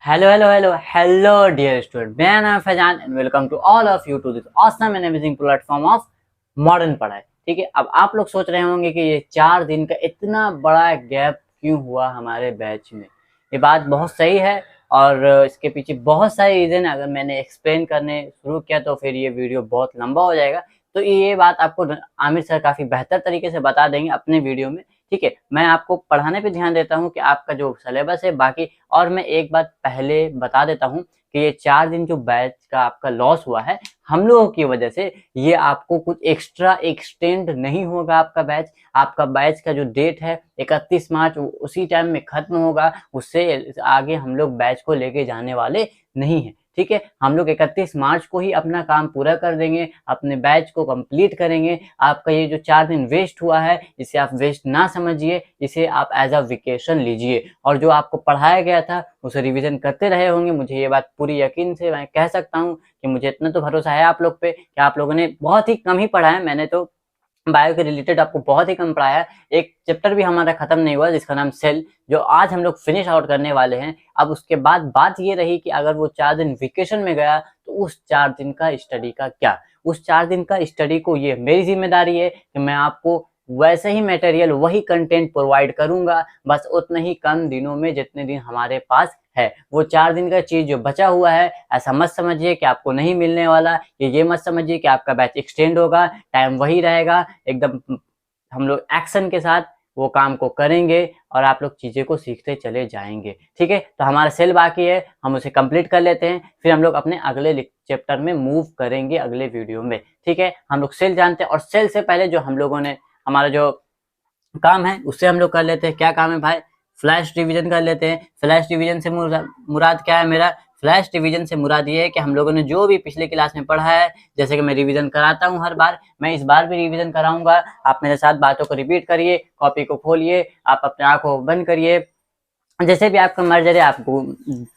Hello hello hello hello dear student, मेरा नाम है Faizan and welcome to all of you to this awesome and amazing platform of modern पढ़ाई। ठीक है, अब आप लोग सोच रहे होंगे कि ये 4 दिन का इतना बड़ा गैप क्यों हुआ हमारे बैच में। ये बात बहुत सही है और इसके पीछे बहुत सारे रीजन। अगर मैंने एक्सप्लेन करने शुरू किया तो फिर ये वीडियो बहुत लंबा हो जाएगा, तो ये बात आपको आमिर सर काफी बेहतर तरीके से बता देंगे अपने वीडियो में। ठीक है, मैं आपको पढ़ाने पे ध्यान देता हूँ कि आपका जो सिलेबस है बाकी। और मैं एक बात पहले बता देता हूँ कि ये 4 दिन जो बैच का आपका लॉस हुआ है हम लोगों की वजह से, ये आपको कुछ एक्स्ट्रा एक्सटेंड नहीं होगा। आपका बैच का जो डेट है 31 मार्च, उसी टाइम में खत्म होगा। उससे आगे हम लोग बैच को लेके जाने वाले नहीं है। ठीक है, हम लोग 31 मार्च को ही अपना काम पूरा कर देंगे, अपने बैच को कंप्लीट करेंगे। आपका ये जो 4 दिन वेस्ट हुआ है इसे आप वेस्ट ना समझिए, इसे आप एज अ वेकेशन लीजिए। और जो आपको पढ़ाया गया था उसे रिवीजन करते रहे होंगे। मुझे ये बात पूरी यकीन से मैं कह सकता हूँ कि मुझे इतना तो भरोसा है आप लोग पे कि आप लोगों ने बहुत ही कम ही पढ़ा है। मैंने तो बायो के रिलेटेड आपको बहुत ही कम पढ़ाया। एक चैप्टर भी हमारा खत्म नहीं हुआ जिसका नाम सेल, जो आज हम लोग फिनिश आउट करने वाले हैं। अब उसके बाद बात ये रही कि अगर वो 4 दिन वेकेशन में गया तो उस 4 दिन का स्टडी का क्या। उस 4 दिन का स्टडी को ये मेरी जिम्मेदारी है कि मैं आपको वैसे ही मटेरियल, वही कंटेंट प्रोवाइड करूंगा, बस उतने ही कम दिनों में जितने दिन हमारे पास है। वो 4 दिन का चीज जो बचा हुआ है, ऐसा मत समझिए कि आपको नहीं मिलने वाला। ये मत समझिए कि आपका बैच एक्सटेंड होगा, टाइम वही रहेगा। एकदम हम लोग एक्शन के साथ वो काम को करेंगे और आप लोग चीजें को सीखते चले जाएंगे। ठीक है, तो हमारा सेल बाकी है, हम उसे कंप्लीट कर लेते हैं, फिर हम लोग अपने अगले चैप्टर में मूव करेंगे अगले वीडियो में। ठीक है, हम लोग सेल जानते हैं और सेल से पहले जो हम लोगों ने हमारा जो काम है उससे हम लोग कर लेते हैं। क्या काम है भाई? फ्लैश डिवीजन कर लेते हैं। फ्लैश डिवीजन से मुराद क्या है मेरा? फ्लैश डिवीजन से मुराद ये है कि हम लोगों ने जो भी पिछले क्लास में पढ़ा है, जैसे कि मैं रिवीजन कराता हूँ हर बार, मैं इस बार भी रिवीजन कराऊंगा। आप मेरे साथ बातों को रिपीट करिए, कॉपी को खोलिए, आप अपने आंखों को बंद करिए, जैसे भी आपका मर्जी है आपको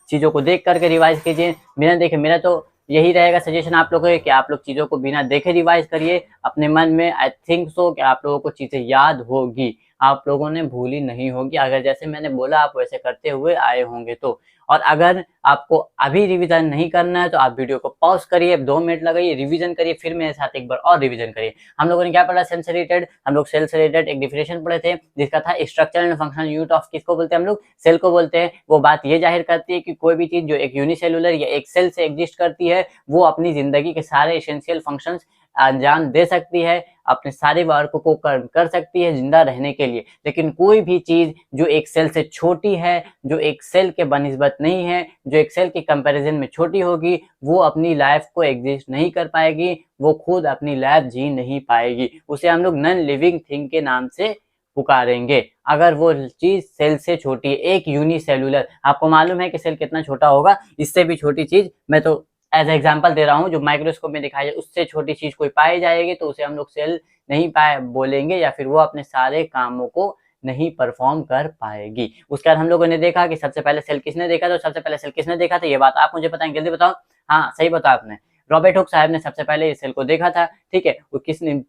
चीजों को देख करके रिवाइज कीजिए, बिना देखे। मेरा तो यही रहेगा सजेशन आप लोगों को कि आप लोग चीजों को बिना देखे रिवाइज करिए अपने मन में। आई थिंक सो कि आप लोगों को चीजें याद होगी, आप लोगों ने भूली नहीं होगी, अगर जैसे मैंने बोला आप वैसे करते हुए आए होंगे तो। और अगर आपको अभी रिवीजन नहीं करना है तो आप वीडियो को पॉज करिए, 2 मिनट लगाइए, रिवीजन करिए, फिर मेरे साथ एक बार और रिवीजन करिए। हम लोगों ने क्या पढ़ा? सेल से रिलेटेड हम लोग सेल से रिलेटेड एक डिफिनेशन पढ़े थे जिसका था structure and functional unit of, किसको बोलते हैं हम लोग? सेल को बोलते हैं। वो बात ये जाहिर करती है कि कोई भी चीज जो एक यूनिसेलुलर या एक सेल से एग्जिस्ट करती है वो अपनी जिंदगी के सारे एसेंशियल फंक्शंस अंजाम दे सकती है, अपने सारे वर्क को कर सकती है जिंदा रहने के लिए। लेकिन कोई भी चीज जो एक सेल से छोटी है, जो एक सेल के बनिस्बत नहीं है, जो एक सेल के कंपैरिजन में छोटी होगी, वो अपनी लाइफ को एग्जिस्ट नहीं कर पाएगी, वो खुद अपनी लाइफ जी नहीं पाएगी। उसे हम लोग नॉन लिविंग थिंग के नाम से पुकारेंगे अगर वो चीज सेल से छोटी है। एक यूनिसेलुलर, आपको मालूम है कि सेल कितना छोटा होगा? इससे भी छोटी चीज मैं तो एज एग्जांपल दे रहा हूँ, जो माइक्रोस्कोप में दिखाई जाए उससे छोटी चीज कोई पाई जाएगी तो उसे हम लोग सेल नहीं पाए बोलेंगे, या फिर वो अपने सारे कामों को नहीं परफॉर्म कर पाएगी। उसके बाद हम लोगों ने देखा कि सबसे पहले सेल किसने देखा? तो सबसे पहले सेल किसने देखा था ये बात आप मुझे बताएंगे, जल्दी बताओ। हाँ सही बताया आपने, रॉबर्ट हुक साहब ने सबसे पहले इस सेल को देखा था। ठीक है, वो किसने,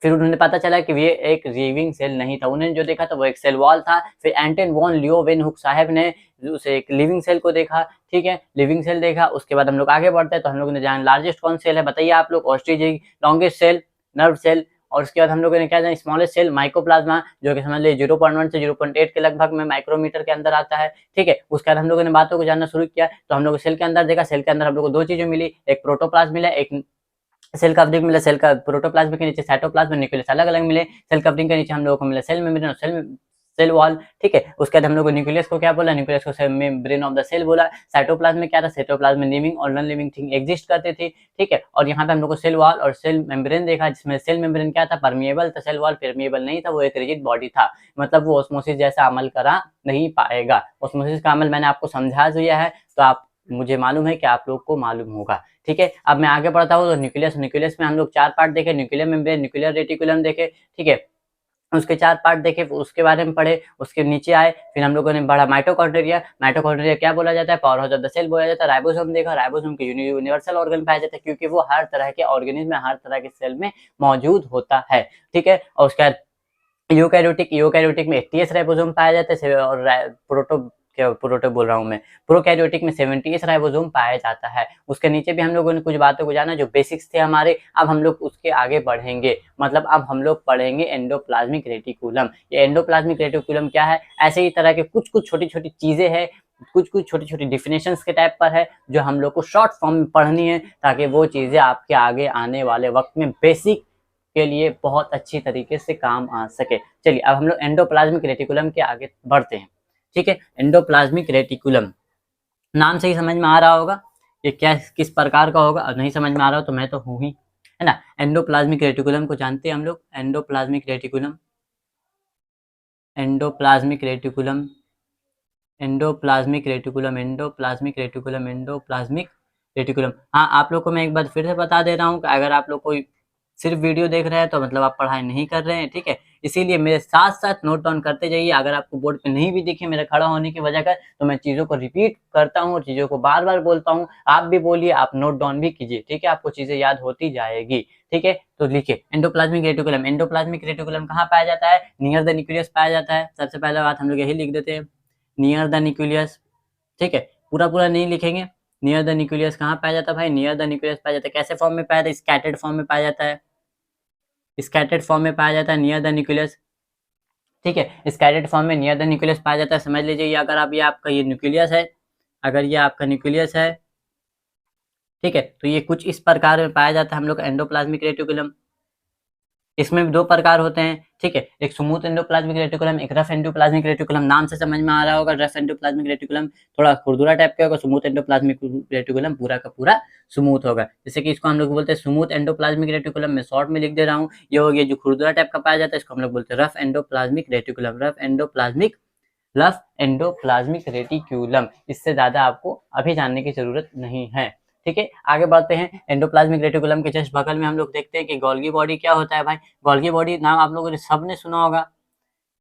फिर उन्होंने पता चला कि ये एक लिविंग सेल नहीं था, उन्होंने जो देखा था वो एक सेल वॉल था। फिर एंटन वॉन लियोवेनहुक साहब ने उसे एक लिविंग सेल को देखा। ठीक है, लिविंग सेल देखा। उसके बाद हम लोग आगे बढ़ते हैं तो हम लोगों ने जाना लार्जेस्ट कौन सेल है बताइए आप लोग? Ostrich longest cell, nerve cell. और उसके बाद हम लोगों ने क्या जाना? स्मॉलेस्ट सेल माइकोप्लाज्मा, जो कि समझ लीजिए 0.1 से 0.8 के लगभग में माइक्रोमीटर के अंदर आता है। ठीक है, उसके बाद हम लोगों ने बातों को जानना शुरू किया तो हम लोग सेल के अंदर देखा। सेल के अंदर हम लोग को दो चीजें मिली, एक प्रोटोप्लाज्म मिला, एक सेल कवरिंग मिला। सेल का प्रोटोप्लाज्म के नीचे साइटोप्लाज्म, न्यूक्लियस अलग अलग मिले। सेल कवरिंग के नीचे हम लोगों को मिला सेल मेम्ब्रेन और सेल वॉल। ठीक है, उसके बाद हम लोग को न्यूक्लियस को क्या बोला? न्यूक्लियस को cell membrane of the cell बोला। साइटोप्लाज्म में क्या था? साइटोप्लाज्म में लिविंग और नॉन लिविंग थिंग एग्जिस्ट करते थे। ठीक है, और यहाँ पे हम लोग को सेल वॉल और सेल मेम्ब्रेन देखा, जिसमें सेल मेम्ब्रेन क्या था? परमिएबल था, सेल वॉल परमिएबल नहीं था, वो एक रिजिड बॉडी था। मतलब वो ऑस्मोसिस जैसा अमल करा नहीं पाएगा। ऑस्मोसिस का अमल मैंने आपको समझा दिया है, तो आप, मुझे मालूम है कि आप लोग को मालूम होगा। ठीक है, अब मैं आगे बढ़ता हूँ तो न्यूक्लियस में हम लोग 4 पार्ट देखे, न्यूक्लियर मेम्ब्रेन, न्यूक्लियर रेटिकुलम देखे। ठीक है, उसके 4 पार्ट देखे, उसके बारे में पढ़े। उसके नीचे आए, फिर हम लोगों ने पढ़ा माइटोकॉन्ड्रिया। माइटोकॉन्ड्रिया क्या बोला जाता है? Power house of the cell बोला जाता है। राइबोसोम देखा, राइबोसोम के यूनिवर्सल ऑर्गन पाया जाता है क्योंकि वो हर तरह के ऑर्गेनिज्म में, हर तरह के सेल में मौजूद होता है। ठीक है, और उसके बाद यूकैरियोटिक में 31 राइबोसोम पाया जाता है और प्रोटो क्या प्रोटोटाइप बोल रहा हूँ मैं, प्रोकैरियोटिक में 70 राइबोसोम पाया जाता है। उसके नीचे भी हम लोगों ने कुछ बातों को जाना जो बेसिक्स थे हमारे। अब हम लोग उसके आगे बढ़ेंगे, मतलब अब हम लोग पढ़ेंगे एंडोप्लाज्मिक रेटिकुलम। ये एंडोप्लाज्मिक रेटिकुलम क्या है, ऐसे ही तरह के कुछ छोटी छोटी चीजें हैं, कुछ छोटी छोटी डिफिनेशंस के टाइप पर है जो हम लोग को शॉर्ट फॉर्म में पढ़नी है, ताकि वो चीजें आपके आगे आने वाले वक्त में बेसिक के लिए बहुत अच्छी तरीके से काम आ सके। चलिए अब हम लोग एंडोप्लाज्मिक रेटिकुलम के आगे बढ़ते हैं। ठीक है, एंडोप्लाज्मिक रेटिकुलम नाम से ही समझ में आ रहा होगा ये क्या किस प्रकार का होगा। अब नहीं समझ में आ रहा हो तो मैं तो हूँ ही, है ना। एंडोप्लाज्मिक रेटिकुलम को जानते हैं हम लोग, endoplasmic reticulum, endoplasmic reticulum, endoplasmic reticulum, endoplasmic reticulum, endoplasmic reticulum. हाँ, आप लोग को मैं एक बार फिर से बता दे रहा हूँ कि अगर आप लोग कोई सिर्फ वीडियो देख रहे हैं तो मतलब आप पढ़ाई नहीं कर रहे हैं, ठीक है। इसीलिए मेरे साथ साथ नोट डाउन करते जाइए। अगर आपको बोर्ड पे नहीं भी दिखे मेरे खड़ा होने की वजह का, तो मैं चीज़ों को रिपीट करता हूँ और चीज़ों को बार बार बोलता हूँ। आप भी बोलिए, आप नोट डाउन भी कीजिए, ठीक है। आपको चीज़ें याद होती जाएगी, ठीक है। तो लिखिए एंडोप्लाज्मिक रेटिकुलम। एंडोप्लाज्मिक रेटिकुलम कहाँ पाया जाता है, नियर द न्यूक्लियस पाया जाता है। सबसे पहले बात हम लोग यही लिख देते हैं, नियर द न्यूक्लियस, ठीक है। पूरा पूरा नहीं लिखेंगे। नियर द न्यूक्लियस कहाँ पाया जाता है भाई, नियर द न्यूक्लियस पाया जाता है। कैसे फॉर्म में पाया जाता है, स्कैटर्ड फॉर्म में पाया जाता है, स्कैटर्ड फॉर्म में पाया जाता है नियर द न्यूक्लियस, ठीक है। स्कैटर्ड फॉर्म में नियर द न्यूक्लियस पाया जाता है। समझ लीजिए अगर आप ये आपका ये न्यूक्लियस है, अगर ये आपका न्यूक्लियस है, ठीक है, तो ये कुछ इस प्रकार में पाया जाता है हम लोग एंडोप्लाज्मिक रेटिकुलम। इसमें भी दो प्रकार होते हैं, ठीक है। एक स्मूथ एंडोप्लाज्मिक रेटिकुलम, एक रफ एंडोप्लाज्मिक रेटिकुलम। नाम से समझ में आ रहा होगा, रफ एंडोप्लाज्मिक रेटिकुलम थोड़ा खुरदुरा टाइप का होगा, स्मूथ एंडोप्लाज्मिक रेटिकुलम पूरा का पूरा स्मूथ होगा। जैसे कि इसको हम लोग बोलते हैं स्मूथ एंडोप्लाज्मिक रेटिकुलम, मैं शॉर्ट में लिख दे रहा हूँ। ये हो गया जो खुरदुरा टाइप का पाया जाता है, इसको हम लोग बोलते हैं rough endoplasmic reticulum, rough endoplasmic reticulum. इससे ज्यादा आपको अभी जानने की जरूरत नहीं है, ठीक है। आगे बढ़ते हैं। एंडोप्लाज्मिक रेटिकुलम के जस्ट बगल में हम लोग देखते हैं कि गोल्गी बॉडी क्या होता है भाई। गोल्गी बॉडी नाम आप लोगों ने सबने सुना होगा।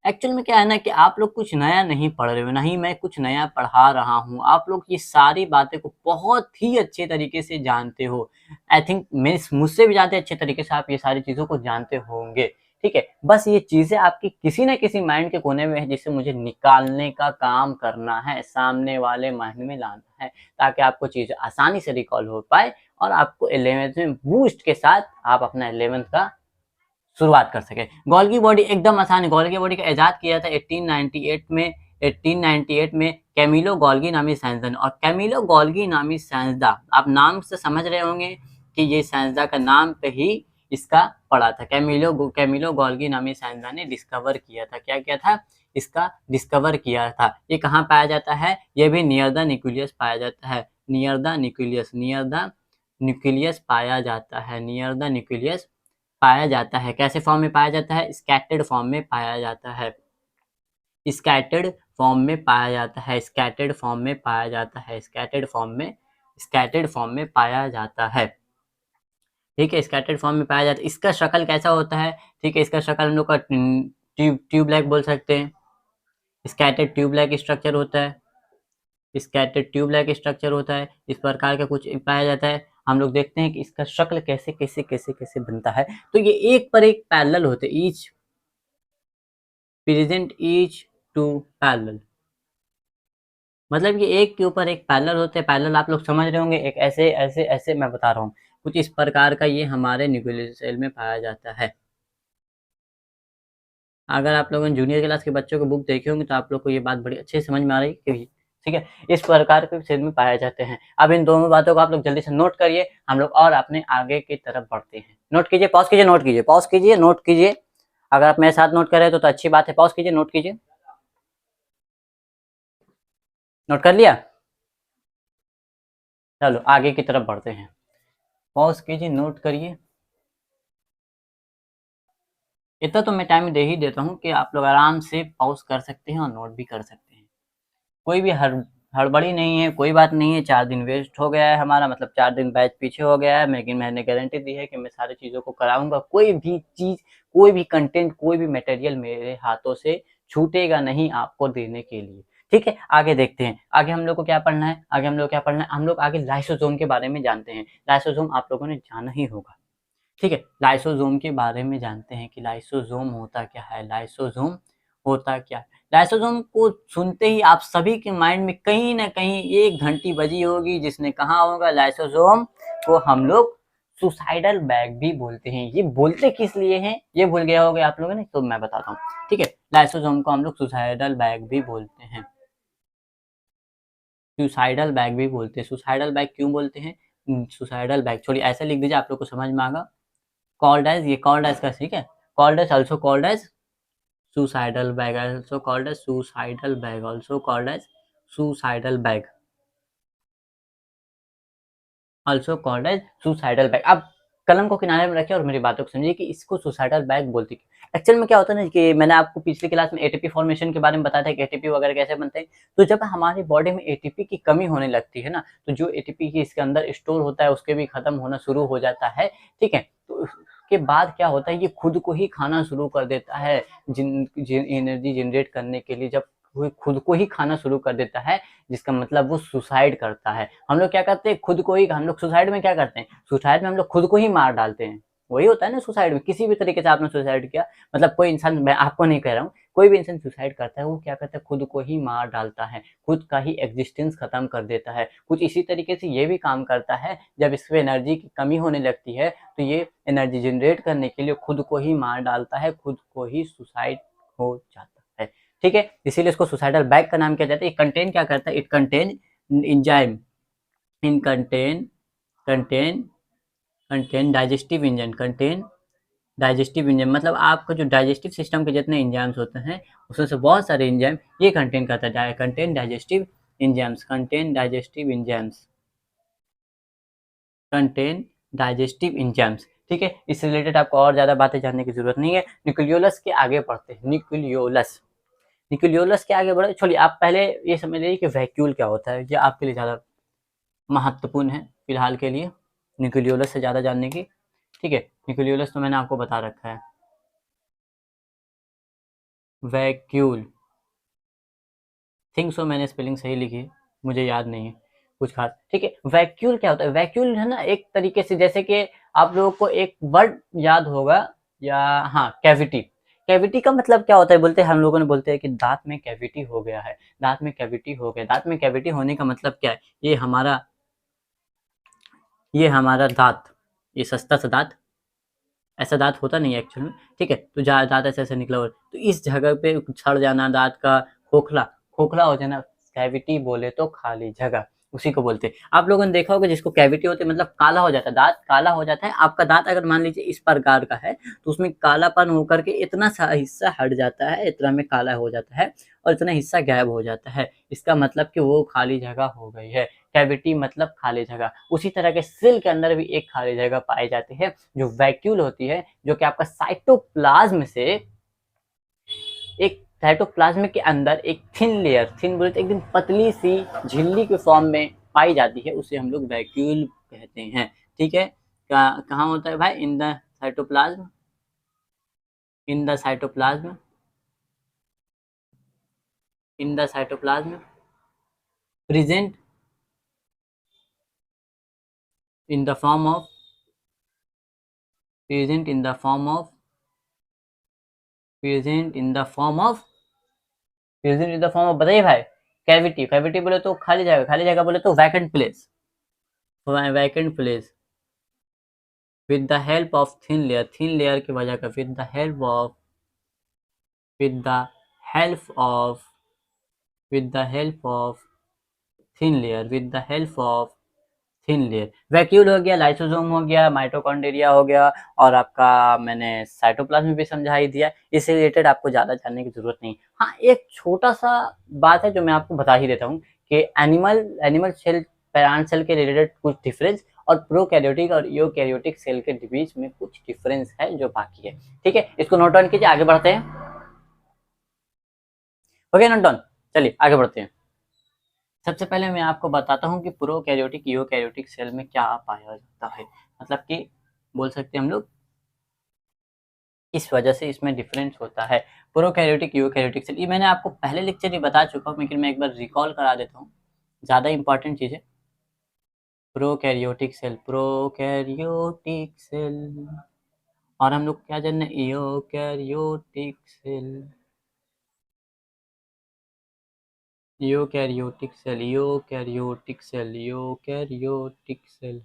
एक्चुअल में क्या है ना कि आप लोग कुछ नया नहीं पढ़ रहे हो, ना ही मैं कुछ नया पढ़ा रहा हूँ। आप लोग ये सारी बातें को बहुत ही अच्छे तरीके से जानते हो। आई थिंक मुझसे भी ज़्यादा अच्छे तरीके से आप ये सारी चीज़ों को जानते होंगे, ठीक है। बस ये चीज़ें आपकी किसी न किसी माइंड के कोने में है, जिसे मुझे निकालने का काम करना है, सामने वाले माइंड में लाना है, ताकि आपको चीज़ें आसानी से रिकॉल हो पाए और आपको 11th में बूस्ट के साथ आप अपना 11th का शुरुआत कर सके। गोल्गी बॉडी एकदम आसान है। गोल्गी बॉडी का इजाद किया था 1898 में कैमिलो गोल्गी नामी साइंसदान। और कैमिलो गोल्गी नामी साइंसदान, आप नाम से समझ रहे होंगे कि ये साइंसदान का नाम पे ही इसका पड़ा था। कैमिलो गोल्गी नामी साइंसदान ने डिस्कवर किया था। क्या किया था, इसका डिस्कवर किया था। ये कहाँ पाया जाता है, ये भी नियर द न्यूक्लियस पाया जाता है। Near the nucleus, near the nucleus पाया जाता है, नियर द न्यूक्लियस पाया जाता है। कैसे फॉर्म में पाया जाता है, स्कैटर्ड फॉर्म में पाया जाता है, स्कैटर्ड फॉर्म में पाया जाता है, स्कैटर्ड फॉर्म में पाया जाता है, स्कैटर्ड फॉर्म में, स्कैटर्ड फॉर्म में पाया जाता है, ठीक है। स्कैटर्ड फॉर्म में पाया जाता है। इसका शक्ल कैसा होता है, ठीक है, इसका शक्ल हम लोग का ट्यूब लाइक बोल सकते हैं। स्कैटर्ड ट्यूब लाइक स्ट्रक्चर होता है, स्कैटर्ड ट्यूब लाइक स्ट्रक्चर होता है। इस प्रकार का कुछ पाया जाता है। हम लोग देखते हैं कि इसका शक्ल कैसे कैसे कैसे कैसे बनता है। तो ये एक पर एक पैरेलल होते, each present each to parallel, मतलब ये एक के ऊपर एक पैरेलल होते हैं। पैरेलल आप लोग समझ रहे होंगे, एक ऐसे ऐसे ऐसे मैं बता रहा हूँ, कुछ इस प्रकार का ये हमारे न्यूक्लियर सेल में पाया जाता है। अगर आप लोगों ने जूनियर क्लास के बच्चों को बुक देखे होंगे तो आप लोग को ये बात बड़ी अच्छे से समझ में आ रही है, ठीक है। इस प्रकार के सेल में पाए जाते हैं। अब इन दोनों बातों को आप लोग जल्दी से नोट करिए, हम लोग और अपने आगे की तरफ बढ़ते हैं। नोट कीजिए, पॉज कीजिए, नोट कीजिए, पॉज कीजिए, नोट कीजिए। अगर आप मेरे साथ नोट कर रहे हो तो अच्छी बात है। पॉज कीजिए, नोट कीजिए। नोट कर लिया, चलो आगे की तरफ बढ़ते हैं। पॉज कीजिए, नोट करिए। इतना तो मैं टाइम दे ही देता हूँ कि आप लोग आराम से पॉज कर सकते हैं और नोट भी कर सकते हैं। कोई भी हड़बड़ी नहीं है, कोई बात नहीं है। 4 दिन वेस्ट हो गया है हमारा, मतलब 4 दिन बैच पीछे हो गया है, लेकिन मैंने गारंटी दी है कि मैं सारी चीज़ों को कराऊंगा। कोई भी चीज़, कोई भी कंटेंट, कोई भी मटेरियल मेरे हाथों से छूटेगा नहीं आपको देने के लिए, ठीक है। आगे देखते हैं, आगे हम लोग को क्या पढ़ना है, आगे हम लोग क्या पढ़ना है, हम लोग आगे लाइसोसोम के बारे में जानते हैं। लाइसोसोम आप लोगों ने जाना ही होगा, ठीक है। लाइसोसोम के बारे में जानते हैं कि लाइसोसोम होता क्या है, लाइसोसोम होता क्या है। लाइसोसोम को सुनते ही आप सभी के माइंड में कहीं ना कहीं एक घंटी बजी होगी, जिसने कहा होगा लाइसोसोम को हम लोग सुसाइडल बैग भी बोलते हैं। ये बोलते किस लिए हैं ये भूल गया होगा आप लोगों ने, तो मैं बताता हूँ। ठीक है, लाइसोसोम को हम लोग सुसाइडल बैग भी बोलते हैं। सुसाइडल बैग भी बोलते हैं। सुसाइडल बैग क्यों बोलते हैं? सुसाइडल बैग छोड़िए, ऐसे लिख दीजिए, आप लोग को समझ में आएगा। कॉल्ड एज, ये कॉल्ड एज का, ठीक है, called as, also called as suicidal bag, also called as suicidal bag, also called as suicidal bag, also called as suicidal bag। अब कलम को किनारे में रखिए और मेरी बातों को समझिए कि इसको सुसाइडल बैग बोलते हैं। एक्चुअल में क्या होता है ना कि मैंने आपको पिछली क्लास में एटीपी फॉर्मेशन के बारे में बताया था कि एटीपी वगैरह कैसे बनते हैं। तो जब हमारी बॉडी में एटीपी की कमी होने लगती है ना, तो जो एटीपी की इसके अंदर स्टोर होता है उसके भी खत्म होना शुरू हो जाता है। ठीक है, तो उसके बाद क्या होता है, ये खुद को ही खाना शुरू कर देता है। एनर्जी जनरेट करने के लिए जब वो खुद को ही खाना शुरू कर देता है, जिसका मतलब वो सुसाइड करता है। हम लोग क्या करते हैं, खुद को ही, हम लोग सुसाइड में क्या करते हैं, सुसाइड में हम लोग खुद को ही मार डालते हैं। वही होता है ना सुसाइड में, किसी भी तरीके से आपने सुसाइड किया, मतलब कोई इंसान, मैं आपको नहीं कह रहा हूँ, कोई भी इंसान सुसाइड करता है वो क्या करता है, खुद को ही मार डालता है, खुद का ही एग्जिस्टेंस खत्म कर देता है। कुछ इसी तरीके से ये भी काम करता है, जब इसमें एनर्जी की कमी होने लगती है तो ये एनर्जी जनरेट करने के लिए खुद को ही मार डालता है, खुद को ही सुसाइड हो जाता है। ठीक है, इसीलिए इसको सुसाइडल बैग का नाम किया जाता है। कंटेन क्या करता है, it contain enzyme, in contain contain contain digestive engine, contain digestive enzyme, मतलब आपका जो डाइजेस्टिव सिस्टम के जितने इंजाइम्स होते हैं उसमें से बहुत सारे इंजाइम ये कंटेन करता है। Contain digestive enzymes, contain digestive enzymes, contain digestive enzymes. ठीक है, इससे रिलेटेड आपको और ज्यादा बातें जानने की जरूरत नहीं है। न्यूक्लियोलस के आगे बढ़ते हैं। न्यूक्लियोलस, न्यूक्लियोलस के आगे बढ़े, चलिए आप पहले ये समझ लीजिए कि वैक्यूल क्या होता है। ये आपके लिए ज़्यादा महत्वपूर्ण है फिलहाल के लिए, न्यूक्लियोलस से ज़्यादा जानने की। ठीक है, न्यूक्लियोलस तो मैंने आपको बता रखा है। वैक्यूल, थिंक सो मैंने स्पेलिंग सही लिखी है, मुझे याद नहीं है कुछ खास। ठीक है, वैक्यूल क्या होता है, वैक्यूल है ना एक तरीके से, जैसे कि आप लोगों को एक वर्ड याद होगा, या हाँ, कैविटी। कैविटी का मतलब क्या होता है, बोलते हैं हम लोगों ने, बोलते हैं कि दांत में कैविटी हो गया है, दांत में कैविटी हो गया। दांत में कैविटी होने का मतलब क्या है, ये हमारा दांत, ये सस्ता सा दांत, ऐसा दांत होता नहीं है एक्चुअल में। ठीक है, तो दांत ऐसे ऐसे निकला हुआ, तो इस जगह पे सड़ जाना, दांत का खोखला खोखला हो जाना, कैविटी बोले तो खाली जगह, उसी को बोलते हैं। आप लोगों ने देखा होगा जिसको कैविटी होती है, मतलब काला हो जाता है, दांत काला हो जाता है। आपका दांत अगर मान लीजिए इस प्रकार का है, तो उसमें कालापन होकर के इतना सा हिस्सा हट जाता है, इतना में काला हो जाता है और इतना हिस्सा गायब हो जाता है। इसका मतलब कि वो खाली जगह हो गई है। कैविटी मतलब खाली जगह। उसी तरह के सेल के अंदर भी एक खाली जगह पाई जाती है जो वैक्यूल होती है, जो कि आपका साइटोप्लाज्म से, एक साइटोप्लाज्म के अंदर एक थिन लेयर, थिन बोले तो एकदम पतली सी झिल्ली के फॉर्म में पाई जाती है, उसे हम लोग वैक्यूल कहते हैं। ठीक है, कहाँ होता है भाई, in the cytoplasm, in the cytoplasm, in the cytoplasm, present in the form of, present in the form of, present in the form of, present in the form of, बताइए भाई। कैविटी, कैविटी बोले तो खाली जगह, खाली जगह बोले तो vacant place, vacant place, with the help of thin layer, thin layer की वजह का, with the help of, with the help of, with the help of thin layer, with the help of thin layer. Vacuole हो गया, lysosome हो गया, mitochondria हो गया, और आपका मैंने साइटोप्लाज्म भी समझा ही दिया। इससे रिलेटेड आपको ज़्यादा जानने की जरूरत नहीं। हाँ, एक छोटा सा बात है जो मैं आपको बता ही देता हूँ कि एनिमल सेल, प्लांट सेल के रिलेटेड कुछ डिफरेंस, और प्रोकैरियोटिक और यूकैरियोटिक सेल के बीच में कुछ डिफरेंस है जो बाकी है। ठीक है, इसको नोट डाउन कीजिए, आगे बढ़ते हैं। ओके, नोट डाउन, चलिए आगे बढ़ते हैं। सबसे पहले मैं आपको बताता हूँ कि प्रोकैरियोटिक यूकैरियोटिक सेल में क्या पाया जाता है, मतलब कि बोल सकते हैं हम लोग इस वजह से इसमें डिफरेंस होता है। प्रोकैरियोटिक यूकैरियोटिक सेल, ये मैंने आपको पहले लेक्चर ही बता चुका हूँ, लेकिन मैं एक बार रिकॉल करा देता हूँ, ज़्यादा इंपॉर्टेंट चीज़ है। प्रोकैरियोटिक सेल, प्रोकैरियोटिक सेल, और हम लोग क्या जानना है, eukaryotic cell. Eukaryotic cell, eukaryotic cell, eukaryotic cell.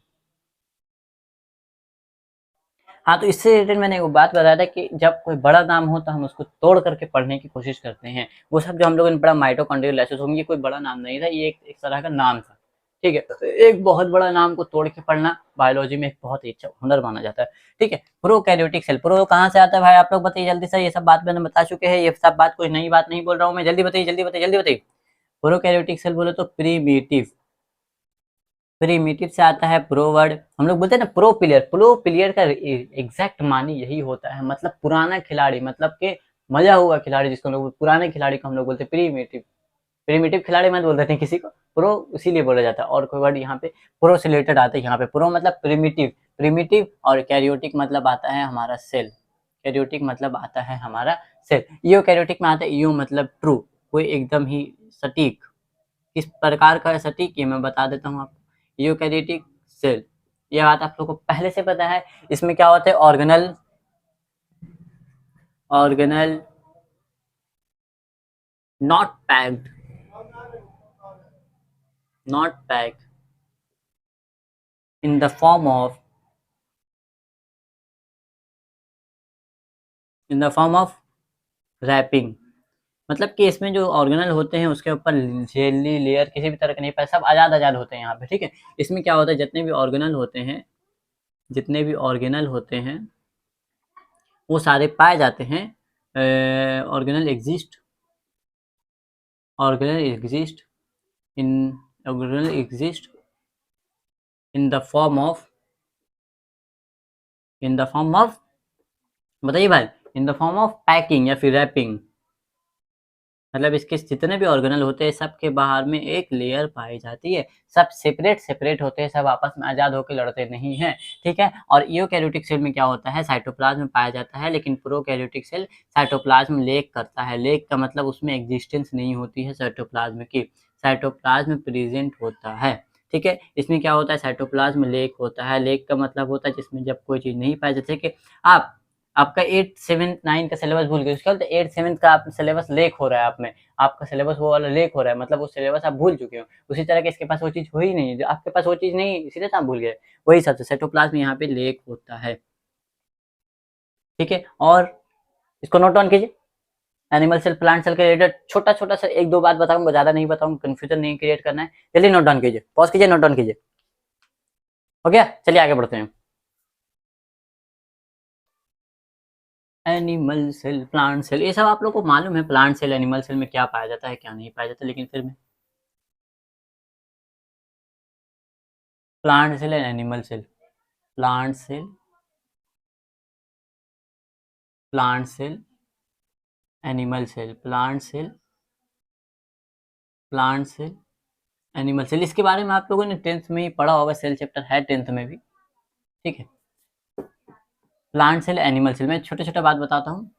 हाँ, तो इससे रिलेटेड मैंने एक बात बताया था कि जब कोई बड़ा नाम हो तो हम उसको तोड़ करके पढ़ने की कोशिश करते हैं। वो सब जो हम लोगों ने पढ़ा माइटोकॉन्ड्रियल लाइसोसोम, ये कोई बड़ा नाम नहीं था, ये एक तरह का नाम था। ठीक है, तो एक बहुत बड़ा नाम को तोड़ के पढ़ना बायोलॉजी में एक बहुत ही अच्छा हुनर माना जाता है। ठीक है, प्रोकैरियोटिक सेल, प्रो कहाँ से आता है भाई, आप लोग बताइए जल्दी से। ये सब बात मैंने बता चुके हैं, ये सब बात कोई नई बात नहीं बोल रहा हूँ मैं। जल्दी बताइए, जल्दी बताइए, जल्दी बताइए। प्रोकैरियोटिक सेल बोले तो प्रीमिटिव, प्रीमिटिव से आता है प्रो वर्ड। हम लोग बोलते हैं ना प्रो प्लेयर का एग्जैक्ट मानी यही होता है, मतलब पुराना खिलाड़ी, मतलब के मजा हुआ खिलाड़ी, जिसको हम लोग पुराने खिलाड़ी को हम लोग बोलते हैं प्रीमिटिव। प्रीमिटिव खिलाड़ी मत बोल देते हैं किसी को, प्रो इसीलिए बोला जाता है। और कोई वर्ड यहाँ पे प्रो से रिलेटेड आता है, यहाँ पे प्रो मतलब प्रीमिटिव, प्रीमिटिव। और कैरियोटिक मतलब आता है हमारा सेल, कैरियोटिक मतलब आता है हमारा सेल। ईओ कैरियोटिक में आता है, ईओ मतलब ट्रू, कोई एकदम ही सटीक। किस प्रकार का सटीक, ये मैं बता देता हूँ आपको। यूकैरियोटिक सेल, ये बात आप लोगों को पहले से पता है। इसमें क्या होता है, organelle, organelle not packed, not packed in the form of, in the form of wrapping. मतलब कि इसमें जो ऑर्गेनल होते हैं उसके ऊपर जेली लेयर किसी भी तरह का नहीं पाया, सब आजाद आजाद होते हैं यहाँ पे। ठीक है, इसमें क्या होता है, जितने भी ऑर्गेनल होते हैं, जितने भी ऑर्गेनल होते हैं वो सारे पाए जाते हैं। Organelle exist, organelle exist in, organelle exist in the form of, in the form of, बताइए भाई, इन द फॉर्म ऑफ पैकिंग या फिर रैपिंग। मतलब इसके जितने भी ऑर्गेनल होते हैं सबके बाहर में एक लेयर पाई जाती है, सब सेपरेट सेपरेट होते हैं, सब आपस में आजाद होकर लड़ते नहीं हैं। ठीक है, और यूकैरियोटिक सेल में क्या होता है, साइटोप्लाज्म में पाया जाता है, लेकिन प्रोकैरियोटिक सेल साइटोप्लाज्म लेक करता है। लेक का मतलब उसमें एग्जिस्टेंस नहीं होती है साइटोप्लाज्म की, साइटोप्लाज्म प्रेजेंट होता है। ठीक है, इसमें क्या होता है, साइटोप्लाज्म लेक होता है। लेक का मतलब होता है जिसमें जब कोई चीज नहीं पाई जाती, कि आप आपका 8 7 9 का सिलेबस भूल गए, उसके बाद 8 7 का आप सिलेबस लेक हो रहा है आप में, आपका सिलेबस वो वाला लेक हो रहा है, मतलब वो सिलेबस आप भूल चुके हो। उसी तरह के इसके पास वो चीज हो ही नहीं, जो आपके पास वो चीज नहीं, इसीलिए तो आप भूल गए। वही सबसे साइटोप्लाज्म यहाँ पे लेक होता है। ठीक है, और इसको नोट डाउन कीजिए। एनिमल सेल प्लांट सेल के रिलेटेड छोटा छोटा सा एक दो बात बताऊंगा, ज्यादा नहीं बताऊंगा, कंफ्यूजन नहीं क्रिएट करना है। जल्दी नोट डाउन कीजिए, पॉज कीजिए, नोट डाउन कीजिए। हो गया, चलिए आगे बढ़ते हैं। एनिमल सेल, प्लांट सेल, ये सब आप लोग को मालूम है, प्लांट सेल एनिमल सेल में क्या पाया जाता है क्या नहीं पाया जाता, लेकिन फिर भी plant cell and animal cell, plant cell, plant cell, animal cell, plant cell, plant cell, animal cell, इसके बारे में आप लोगों ने 10th में ही पढ़ा होगा, सेल चैप्टर है 10th में भी। ठीक है, प्लांट सेल एनिमल सेल में छोटे छोटे बात बताता हूँ,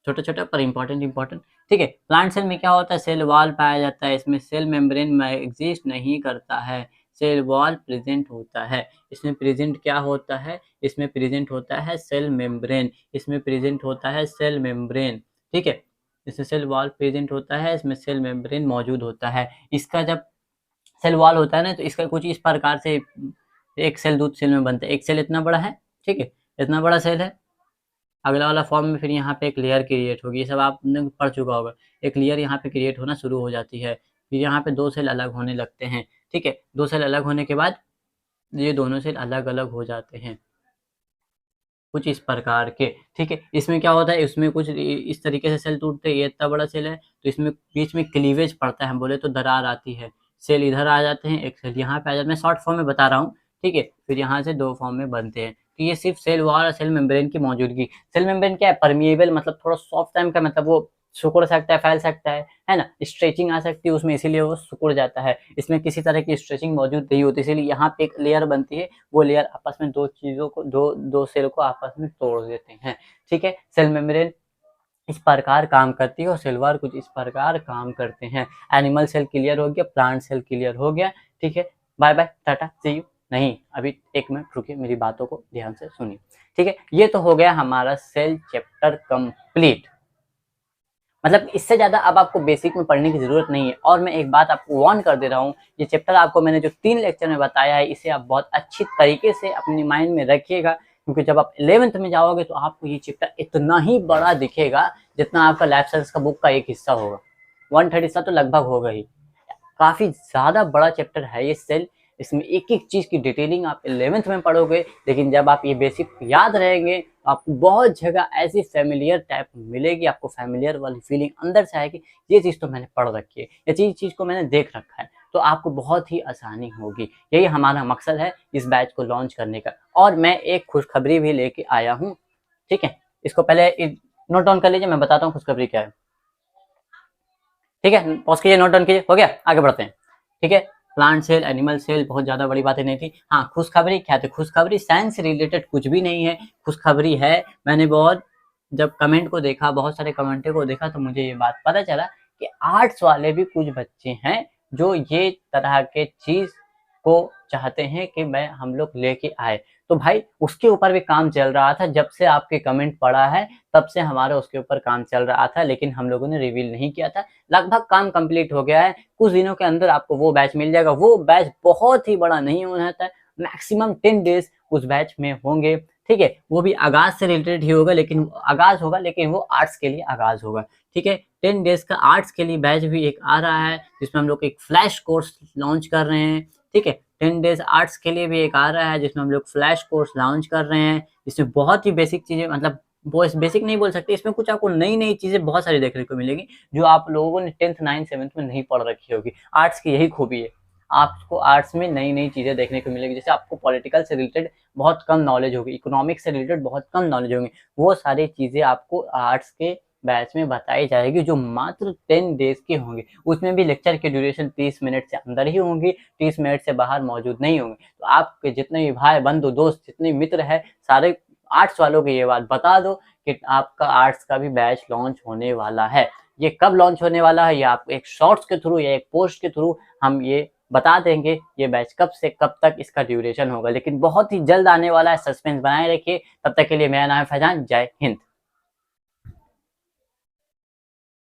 छोटा छोटा पर इंपॉर्टेंट इंपॉर्टेंट। ठीक है, प्लांट सेल में क्या होता है, सेल वॉल पाया जाता है, इसमें सेल मेम्ब्रेन में एग्जिस्ट नहीं करता है, सेल वॉल प्रेजेंट होता है। इसमें प्रेजेंट क्या होता है, इसमें प्रेजेंट होता है सेल मेम्ब्रेन, इसमें प्रेजेंट होता है सेल मेम्ब्रेन। ठीक है, इसमें सेल वॉल प्रेजेंट होता है, इसमें सेल मेम्ब्रेन मौजूद होता है। इसका जब सेल वॉल होता है ना, तो इसका कुछ इस प्रकार से एक सेल दूसरे सेल में बनता है। एक सेल इतना बड़ा है, ठीक है, इतना बड़ा सेल है, अगला वाला फॉर्म में फिर यहाँ पे एक लेयर क्रिएट होगी, ये सब आपने पढ़ चुका होगा। एक लेयर यहाँ पे क्रिएट होना शुरू हो जाती है, फिर यहाँ पे दो सेल अलग होने लगते हैं। ठीक है, दो सेल अलग होने के बाद ये दोनों सेल अलग अलग हो जाते हैं, कुछ इस प्रकार के। ठीक है, इसमें क्या होता है, इसमें कुछ इस तरीके से सेल टूटते हैं, ये इतना बड़ा सेल है तो इसमें बीच में क्लीवेज पड़ता है, हम बोले तो दरार आती है, सेल इधर आ जाते हैं, एक सेल यहाँ पे आ जाते हैं, मैं शॉर्ट फॉर्म में बता रहा हूँ। ठीक है, फिर यहाँ से दो फॉर्म में बनते हैं। तो ये सिर्फ सेल वॉल और सेल मेम्ब्रेन की मौजूदगी। सेल मेम्ब्रेन क्या है, परमिएबल, मतलब थोड़ा सॉफ्ट टाइम का, मतलब वो सिकुड़ सकता है, फैल सकता है ना, स्ट्रेचिंग आ सकती है उसमें, इसीलिए वो सिकुड़ जाता है। इसमें किसी तरह की स्ट्रेचिंग मौजूद नहीं होती, इसीलिए यहाँ पे एक लेयर बनती है, वो लेयर आपस में दो चीजों को, दो सेल को आपस में तोड़ देते हैं। ठीक है, सेल मेम्ब्रेन इस प्रकार काम करती है और सेल वॉल कुछ इस प्रकार काम करते हैं। एनिमल सेल क्लियर हो गया, प्लांट सेल क्लियर हो गया। ठीक है, bye bye, tata, see you. नहीं, अभी एक मिनट रुकिए, मेरी बातों को ध्यान से सुनिए। ठीक है, ये तो हो गया हमारा सेल चैप्टर कंप्लीट। मतलब इससे ज़्यादा अब आपको बेसिक में पढ़ने की ज़रूरत नहीं है। और मैं एक बात आपको वार्न कर दे रहा हूँ, ये चैप्टर आपको मैंने जो 3 लेक्चर में बताया है, इसे आप बहुत अच्छी तरीके से अपनी माइंड में रखिएगा, क्योंकि जब आप 11th में जाओगे तो आपको ये चैप्टर इतना ही बड़ा दिखेगा जितना आपका लाइफ साइंस का बुक का एक हिस्सा होगा। 130 सा तो लगभग होगा ही। काफ़ी ज़्यादा बड़ा चैप्टर है ये सेल। इसमें एक-एक चीज़ की डिटेलिंग आप 11th में पढ़ोगे, लेकिन जब आप ये बेसिक याद रहेंगे, आपको बहुत जगह ऐसी फ़ैमिलियर टाइप मिलेगी, आपको फ़ैमिलियर वाली फीलिंग अंदर से आएगी, ये चीज़ तो मैंने पढ़ रखी है, ये चीज़ को मैंने देख रखा है, तो आपको बहुत ही आसानी होगी। यही हमारा मकसद है इस बैच को लॉन्च करने का। और मैं एक खुशखबरी भी लेके आया हूँ, ठीक है? इसको पहले नोट डाउन कर लीजिए, मैं बताता हूँ खुशखबरी क्या है। ठीक है, पॉज कीजिए, नोट डाउन कीजिए, हो गया? आगे बढ़ते हैं। ठीक है, प्लांट सेल, एनिमल सेल, बहुत ज़्यादा बड़ी बातें नहीं थी। हाँ, खुशखबरी क्या थी? खुशखबरी साइंस से रिलेटेड कुछ भी नहीं है, खुशखबरी है, मैंने बहुत जब कमेंट को देखा, बहुत सारे कमेंटों को देखा, तो मुझे ये बात पता चला कि आर्ट्स वाले भी कुछ बच्चे हैं जो ये तरह के चीज़ को चाहते हैं कि मैं हम लोग लेके आए। तो भाई उसके ऊपर भी काम चल रहा था, जब से आपके कमेंट पढ़ा है तब से हमारा उसके ऊपर काम चल रहा था, लेकिन हम लोगों ने रिवील नहीं किया था। लगभग काम कंप्लीट हो गया है, कुछ दिनों के अंदर आपको वो बैच मिल जाएगा। वो बैच बहुत ही बड़ा नहीं होना था, मैक्सिमम 10 डेज उस बैच में होंगे, ठीक है? वो भी आगाज़ से रिलेटेड ही होगा, लेकिन आगाज़ होगा, लेकिन वो आर्ट्स के लिए आगाज़ होगा, ठीक है? 10 डेज का आर्ट्स के लिए बैच भी एक आ रहा है, जिसमें हम लोग एक फ्लैश कोर्स लॉन्च कर रहे हैं, ठीक है? 10 डेज आर्ट्स के लिए भी एक आ रहा है, जिसमें हम लोग फ्लैश कोर्स लॉन्च कर रहे हैं, इसमें बहुत ही बेसिक चीज़ें, मतलब वो बेसिक नहीं बोल सकते, इसमें कुछ आपको नई-नई चीज़ें बहुत सारी देखने को मिलेगी, जो आप लोगों ने 10th, 9th, 7th में नहीं पढ़ रखी होगी। आर्ट्स की यही खूबी है, आपको आर्ट्स में नई-नई चीज़ें देखने को मिलेगी। जैसे आपको पॉलिटिकल से रिलेटेड बहुत कम नॉलेज होगी, इकोनॉमिक्स से रिलेटेड बहुत कम नॉलेज होगी, वो सारी चीज़ें आपको आर्ट्स के बैच में बताई जाएगी, जो मात्र 10 डेज़ की होंगी। उसमें भी लेक्चर की ड्यूरेशन 30 मिनट से अंदर ही होंगी, 30 मिनट से बाहर मौजूद नहीं होंगे। तो आपके जितने भी भाई, बंधु, दोस्त, जितने मित्र हैं, सारे आर्ट्स वालों को ये बात बता दो कि आपका आर्ट्स का भी बैच लॉन्च होने वाला है। ये कब लॉन्च होने वाला है, ये आपको एक शॉर्ट्स के थ्रू या एक पोस्ट के थ्रू हम ये बता देंगे, ये बैच कब से कब तक इसका ड्यूरेशन होगा, लेकिन बहुत ही जल्द आने वाला है, सस्पेंस बनाए रखिए। तब तक के लिए मेरा नाम है फैजान, जय हिंद।